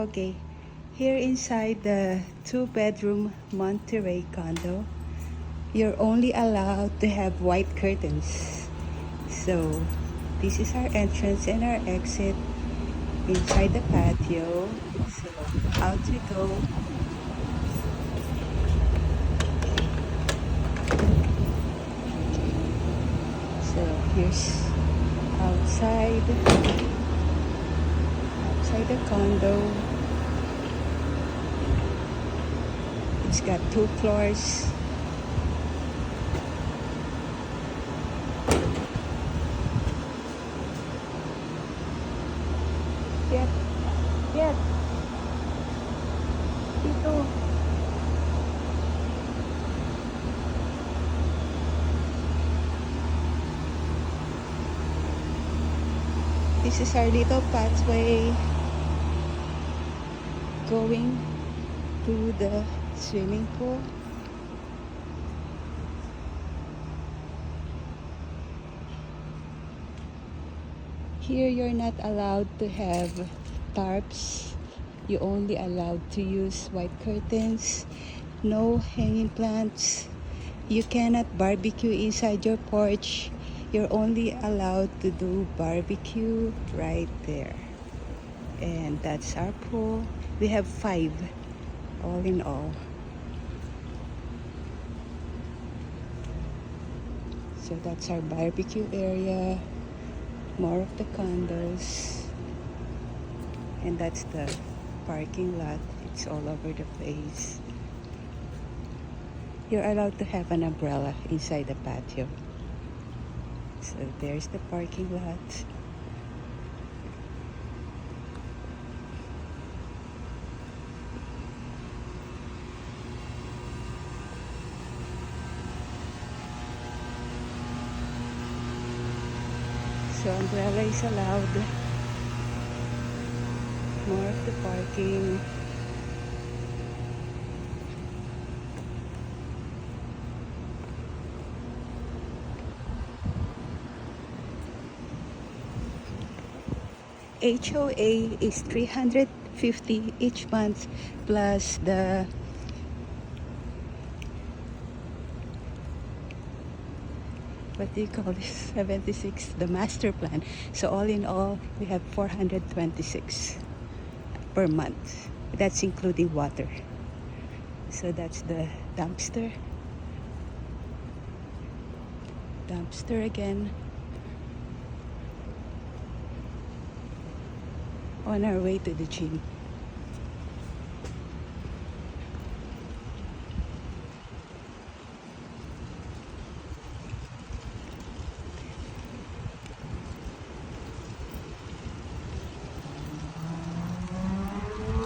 Okay, here inside the 2-bedroom Monterey condo, you're only allowed to have white curtains. So, this is our entrance and our exit inside the patio. So, out we go. So, here's outside the condo. It's got 2 floors. Yep. Dito. This is our little pathway going to the swimming pool. Here you're not allowed to have tarps. You're only allowed to use white curtains. No hanging plants. You cannot barbecue inside your porch. You're only allowed to do barbecue right there. And that's our pool. We have 5 all in all. So that's our barbecue area. More of the condos. And that's the parking lot. It's all over the place. You're allowed to have an umbrella inside the patio. So there's the parking lot. So umbrella is allowed. More of the parking. HOA is $350 each month plus the what do you call this? 76, the master plan. So all in all, we have $426 per month. That's including water. So that's the dumpster. Dumpster again. On our way to the gym.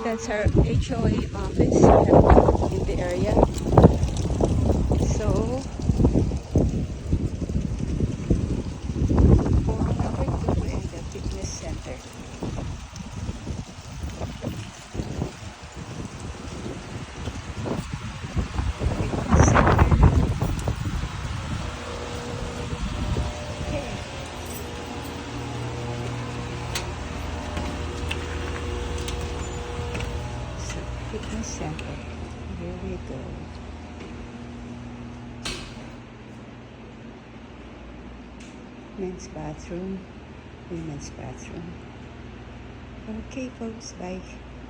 That's our HOA office in the area. So, for number 2 and the fitness center. Fitness center. Okay. So, fitness center. Here we go. Men's bathroom, women's bathroom. Okay, folks, bye.